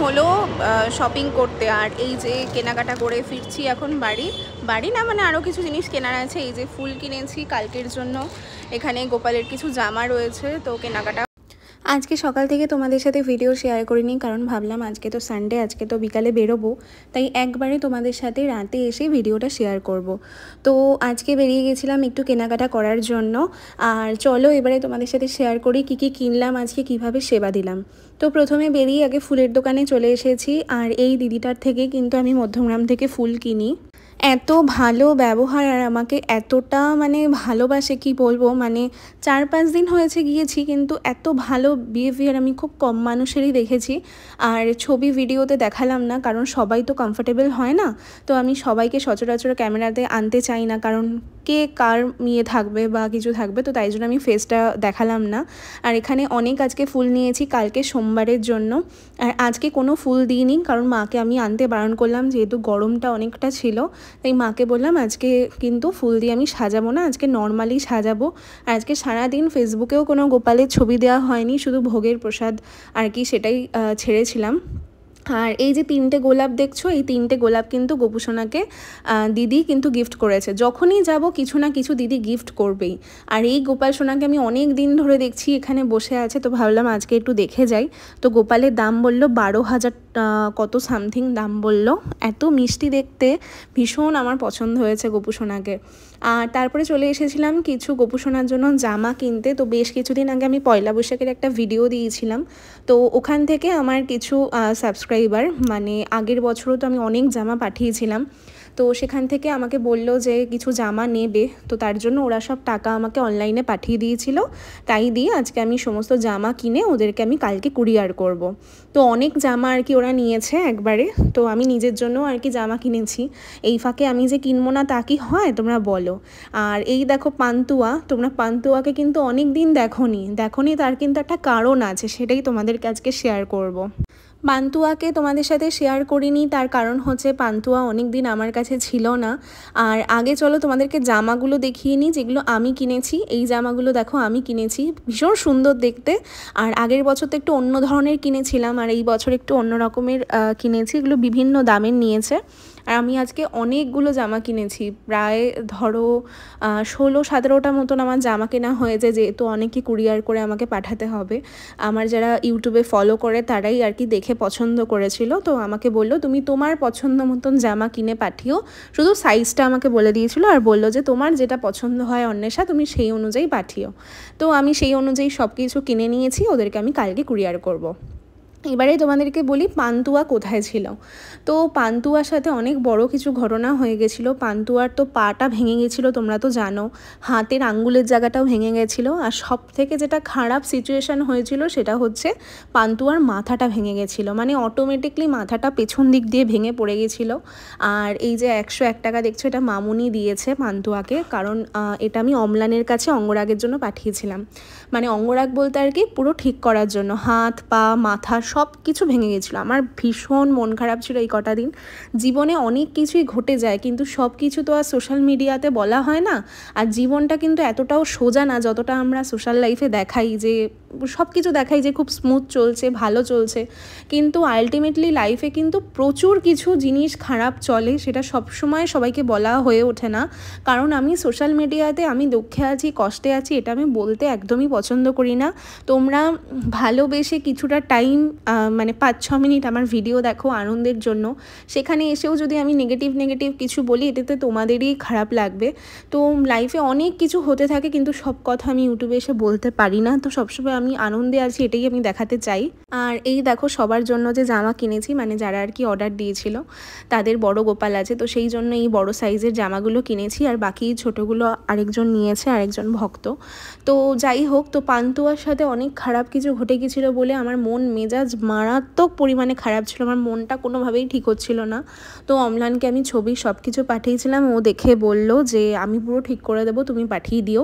হলো শপিং করতে। আর এই যে কেনাকাটা করে ফিরছি এখন বাড়ি না, মানে আরও কিছু জিনিস কেনার আছে। এই যে ফুল কিনেছি কালকের জন্য, এখানে গোপালের কিছু জামা রয়েছে, তো কেনাকাটা। আজকে সকাল থেকে তোমাদের সাথে ভিডিও শেয়ার করিনি, কারণ ভাবলাম আজকে তো সানডে, আজকে তো বিকালে বেরোবো, তাই একবারে তোমাদের সাথে রাতে এসে ভিডিওটা শেয়ার করব। তো আজকে বেরিয়ে গেছিলাম একটু কেনাকাটা করার জন্য। আর চলো এবারে তোমাদের সাথে শেয়ার করি কী কী কিনলাম আজকে, কিভাবে সেবা দিলাম। তো প্রথমে বেরিয়ে আগে ফুলের দোকানে চলে এসেছি। আর এই দিদিটার থেকে কিন্তু আমি মধ্যমগ্রাম থেকে ফুল কিনি। এত ভালো ব্যবহার, আর আমাকে এতটা মানে ভালোবাসে কি বলবো, মানে 4-5 দিন হয়েছে গিয়েছি, কিন্তু এত ভালো বিহেভিয়ার আমি খুব কম মানুষেরই দেখেছি। আর ছবি ভিডিওতে দেখালাম না, কারণ সবাই তো কমফোর্টেবল হয় না। তো আমি সবাইকে সচরাচর ক্যামেরাতে আনতে চাই না, কারণ কে কার মেয়ে থাকবে বা কিছু থাকবে, তো তাই জন্য আমি ফেসটা দেখালাম না। আর এখানে অনেক আজকে ফুল নিয়েছি কালকে সোমবারের জন্য। আর আজকে কোনো ফুল দিইনি, কারণ মাকে আমি আনতে বারণ করলাম, যেহেতু গরমটা অনেকটা ছিল। তাই মাকে বললাম আজকে কিন্তু ফুল দিয়ে আমি সাজাবো না, আজকে নর্মালি সাজাবো। আর আজকে সারাদিন ফেসবুকেও কোনো গোপালের ছবি দেওয়া হয়নি, শুধু ভোগের প্রসাদ আর কি সেটাই ছেড়েছিলাম। আর এই যে 3টে গোলাপ দেখছো, এই 3টে গোলাপ কিন্তু গোপুসোনাকে দিদি কিন্তু গিফট করেছে। যখনই যাব কিছু না কিছু দিদি গিফট করবেই। আর এই গোপাল সোনাকে আমি অনেক দিন ধরে দেখছি এখানে বসে আছে, তো ভাবলাম আজকে একটু দেখে যাই। তো গোপালের দাম বলল 12,000 কত সামথিং দাম বলল। এত মিষ্টি দেখতে, ভীষণ আমার পছন্দ হয়েছে গোপুসোনাকে। আর তারপরে চলে এসেছিলাম কিছু গোপুসোনার জন্য জামা কিনতে। তো বেশ কিছুদিন আগে আমি পয়লা বৈশাখের একটা ভিডিও দিয়েছিলাম, তো ওখান থেকে আমার কিছু সাবস্ক্রাইবার, মানে আগের বছরও তো আমি অনেক জামা পাঠিয়েছিলাম, তো সেখান থেকে আমাকে বললো যে কিছু জামা নেবে, তো তার জন্য ওরা সব টাকা আমাকে অনলাইনে পাঠিয়ে দিয়েছিল। তাই দিয়ে আজকে আমি সমস্ত জামা কিনে ওদেরকে আমি কালকে কুরিয়ার করব। তো অনেক জামা আর কি ওরা নিয়েছে একবারে, তো আমি নিজের জন্য আর কি জামা কিনেছি। এই ফাঁকে আমি যে কিনবো না তা কি হয় তোমরা বলো। আর এই দেখো পান্তুয়া, তোমরা পান্তুয়াকে কিন্তু অনেক দিন দেখোনি, তার কিন্তু একটা কারণ আছে, সেটাই তোমাদেরকে আজকে শেয়ার করব। পান্তুয়াকে তোমাদের সাথে শেয়ার করিনি, তার কারণ হচ্ছে পান্তুয়া অনেক দিন আমার কাছে ছিল না। আর আগে চলো তোমাদেরকে জামাগুলো দেখিয়ে নিই যেগুলো আমি কিনেছি। এই জামাগুলো দেখো আমি কিনেছি, ভীষণ সুন্দর দেখতে। আর আগের বছর তো একটু অন্য ধরনের কিনেছিলাম, আর এই বছর একটু অন্য রকমের কিনেছি। এগুলো বিভিন্ন দামের নিয়েছে। আর আমি আজকে অনেকগুলো জামা কিনেছি, প্রায় ধরো 16-17টা মতন আমার জামা কেনা হয়েছে, যেহেতু অনেকে কুরিয়ার করে আমাকে পাঠাতে হবে। আমার যারা ইউটিউবে ফলো করে তারাই আর কি দেখে পছন্দ করেছিল, তো আমাকে বললো তুমি তোমার পছন্দ মতন জামা কিনে পাঠিও। শুধু সাইজটা আমাকে বলে দিয়েছিল, আর বললো যে তোমার যেটা পছন্দ হয় অন্বেষা তুমি সেই অনুযায়ী পাঠিও। তো আমি সেই অনুযায়ী সব কিছু কিনে নিয়েছি, ওদেরকে আমি কালকে কুরিয়ার করব। এবারে তোমাদেরকে বলি পান্তুয়া কোথায় ছিল। তো পান্তুয়ার সাথে অনেক বড় কিছু ঘটনা হয়ে গেছিলো। পান্তুয়ার তো পাটা ভেঙে গেছিলো, তোমরা তো জানো, হাতের আঙ্গুলের জায়গাটাও ভেঙে গেছিলো। আর সব থেকে যেটা খারাপ সিচুয়েশান হয়েছিল সেটা হচ্ছে পান্তুয়ার মাথাটা ভেঙে গেছিলো, মানে অটোমেটিকলি মাথাটা পেছন দিক দিয়ে ভেঙে পড়ে গেছিলো। আর এই যে 101 টাকা দেখছো, এটা মামুনি দিয়েছে পান্তুয়াকে, কারণ এটা আমি অম্লানের কাছে অঙ্গরাগের জন্য পাঠিয়েছিলাম। মানে অঙ্গরাগ বলতে আর কি পুরো ঠিক করার জন্য, হাত পা মাথা সব কিছু ভেঙে গেছিলো। আমার ভীষণ মন খারাপ ছিল এই কটা দিন। জীবনে অনেক কিছুই ঘটে যায়, কিন্তু সব কিছু তো আর সোশ্যাল মিডিয়াতে বলা হয় না। আর জীবনটা কিন্তু এতটাও সোজা না যতটা আমরা সোশ্যাল লাইফে দেখাই, যে সব কিছু দেখাই যে খুব স্মুথ চলছে, ভালো চলছে, কিন্তু আলটিমেটলি লাইফে কিন্তু প্রচুর কিছু জিনিস খারাপ চলে, সেটা সবসময় সবাইকে বলা হয়ে ওঠে না। কারণ আমি সোশ্যাল মিডিয়াতে আমি দুঃখে আছি, কষ্টে আছি, এটা আমি বলতে একদমই পছন্দ করি না। তোমরা ভালোবেসে কিছুটা টাইম মানে 5-6 মিনিট আমার ভিডিও দেখো আনন্দের জন্য, সেখানে এসেও যদি আমি নেগেটিভ কিছু বলি, এটাতে তোমাদেরই খারাপ লাগবে। তো লাইফে অনেক কিছু হতে থাকে, কিন্তু সব কথা আমি ইউটিউবে এসে বলতে পারি না। তো সবসময় আমি আনন্দে আছি এটাই আমি দেখাতে চাই। আর এই দেখো সবার জন্য যে জামা কিনেছি, মানে যারা আর কি অর্ডার দিয়েছিল তাদের বড় গোপাল আছে, তো সেই জন্য এই বড় সাইজের জামাগুলো কিনেছি। আর বাকি ছোটোগুলো আরেকজন নিয়েছে, আরেকজন ভক্ত। তো যাই হোক, তো পান্তুয়ার সাথে অনেক খারাপ কিছু ঘটে গেছিলো বলে আমার মন মেজাজ মারাত্মক পরিমাণে খারাপ ছিল, আমার মনটা কোনোভাবেই ঠিক হচ্ছিল না। তো অম্লানকে আমি ছবি সব কিছু পাঠিয়েছিলাম, ও দেখে বলল যে আমি পুরো ঠিক করে দেবো, তুমি পাঠিয়ে দিও।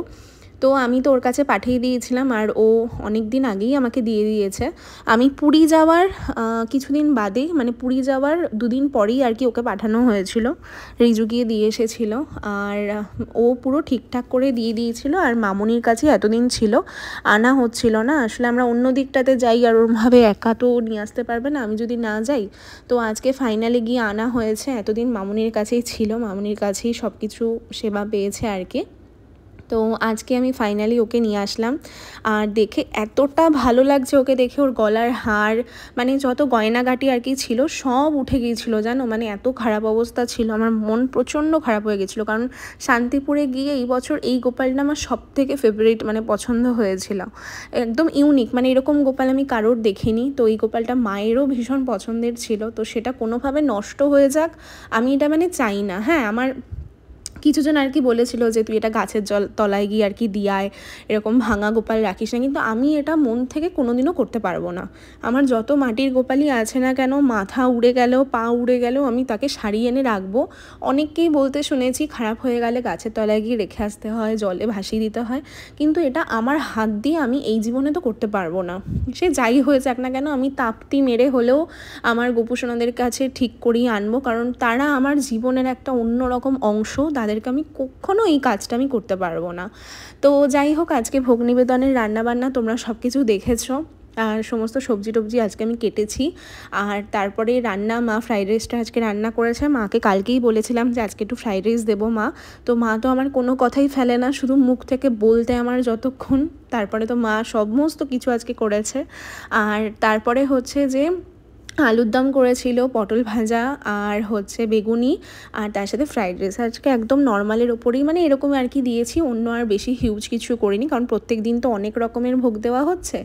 তো তো আমি তো ওর কাছে পাঠিয়ে দিয়েছিলাম, আর ও অনেক দিন আগেই আমাকে দিয়ে দিয়েছে। আমি পুরী যাওয়ার কিছুদিন বাদে, মানে পুরী যাওয়ার 2 দিন পরেই আর কি ওকে পাঠানো হয়েছিল, রিজু গিয়ে দিয়ে এসেছিল। আর ও পুরো ঠিকঠাক করে দিয়ে দিয়েছিল। আর মামুনির কাছে এতদিন ছিল, আনা হচ্ছিল না। আসলে আমরা অন্য দিকটাতে যাই, আর ওরভাবে একা তো নিয়ে আসতে পারবে না আমি যদি না যাই। তো আজকে ফাইনালি গিয়ে আনা হয়েছে। এতদিন মামুনির কাছেই ছিল, মামুনির কাছেই সব কিছু সেবা পেয়েছে আর কি। তো আজকে আমি ফাইনালি ওকে নিয়ে আসলাম। আর দেখে এতটা ভালো লাগছে ওকে দেখে, ওর গলার হার মানে যত গয়নাগাটি আর কি ছিল সব উঠে গিয়েছিলো জানো, মানে এত খারাপ অবস্থা ছিল, আমার মন প্রচণ্ড খারাপ হয়ে গেছিলো। কারণ শান্তিপুরে গিয়ে এই বছর এই গোপালটা আমার সব থেকে ফেভারিট, মানে পছন্দ হয়েছিল, একদম ইউনিক, মানে এরকম গোপাল আমি কারোর দেখিনি। তো এই গোপালটা মায়েরও ভীষণ পছন্দের ছিল, তো সেটা কোনোভাবে নষ্ট হয়ে যাক আমি এটা মানে চাই না। হ্যাঁ, আমার কিছুজন আর কি বলেছিল যে তুই এটা গাছের তলায় গিয়ে আর কি দিয়ায়, এরকম ভাঙা গোপাল রাখিস না, কিন্তু আমি এটা মন থেকে কোনোদিনও করতে পারবো না। আমার যত মাটির গোপালই আছে না কেন, মাথা উড়ে গেলেও পা উড়ে গেলেও আমি তাকে সারিয়ে এনে রাখবো। অনেককেই বলতে শুনেছি খারাপ হয়ে গেলে গাছের তলায় গিয়ে রেখে আসতে হয়, জলে ভাসিয়ে দিতে হয়, কিন্তু এটা আমার হাত দিয়ে আমি এই জীবনে তো করতে পারবো না। সে যাই হয়ে যাক না কেন, আমি তাপ্তি মেরে হলেও আমার গোপুসোনাদের কাছে ঠিক করিয়ে আনবো, কারণ তারা আমার জীবনের একটা অন্যরকম অংশ, তাদেরকে আমি কখনো এই কাজটা আমি করতে পারবো না। তো যাই হোক, আজকে ভোগ নিবেদনের রান্নাবান্না তোমরা সব কিছু দেখেছো, আর সমস্ত সবজি টবজি আজকে আমি কেটেছি। আর তারপরে রান্না, মা ফ্রাইড রাইসটা আজকে রান্না করেছে। মাকে কালকেই বলেছিলাম যে আজকে একটু ফ্রাইড রাইস দেবো মা, তো মা তো আমার কোনো কথাই ফেলে না, শুধু মুখ থেকে বলতে আমার যতক্ষণ, তারপরে তো মা সমস্ত কিছু আজকে করেছে। আর তারপরে হচ্ছে যে আলুর দম করেছিল, পটল ভাজা, আর হচ্ছে বেগুনি, আর তার সাথে ফ্রাইড রাইস। আজকে একদম নর্মালের ওপরেই মানে এরকম আর কি দিয়েছি, অন্য আর বেশি হিউজ কিছু করিনি, কারণ প্রত্যেক দিন তো অনেক রকমের ভোগ দেওয়া হচ্ছে।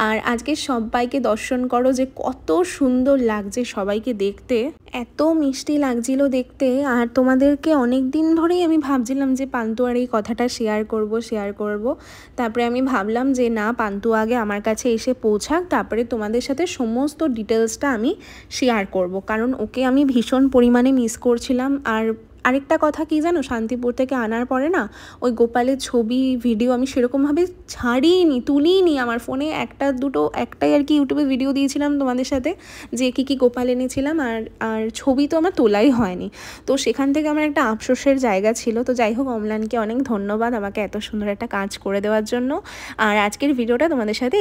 আর আজকে সবাইকে দর্শন করো যে কত সুন্দর লাগছে সবাইকে দেখতে, এত মিষ্টি লাগছিল দেখতে। আর তোমাদেরকে অনেক দিন ধরেই আমি ভাবছিলাম যে পান্তুয়ার এই কথাটা শেয়ার করব। তারপরে আমি ভাবলাম যে না, পান্তু আগে আমার কাছে এসে পৌঁছাক, তারপরে তোমাদের সাথে সমস্ত ডিটেলসটা আমি শেয়ার করব, কারণ ওকে আমি ভীষণ পরিমাণে মিস করছিলাম। আর আরেকটা কথা কি জানো, শান্তিপুর থেকে আনার পরে না ওই গোপালের ছবি ভিডিও আমি সেরকমভাবে তুলিনি আমার ফোনে, একটাই আর কি ইউটিউবে ভিডিও দিয়েছিলাম তোমাদের সাথে যে কী গোপাল এনেছিলাম, আর ছবি তো আমার তোলাই হয়নি। তো সেখান থেকে আমার একটা আফসোসের জায়গা ছিল। তো যাই হোক, অম্লানকে অনেক ধন্যবাদ আমাকে এত সুন্দর একটা কাজ করে দেওয়ার জন্য। আর আজকের ভিডিওটা তোমাদের সাথে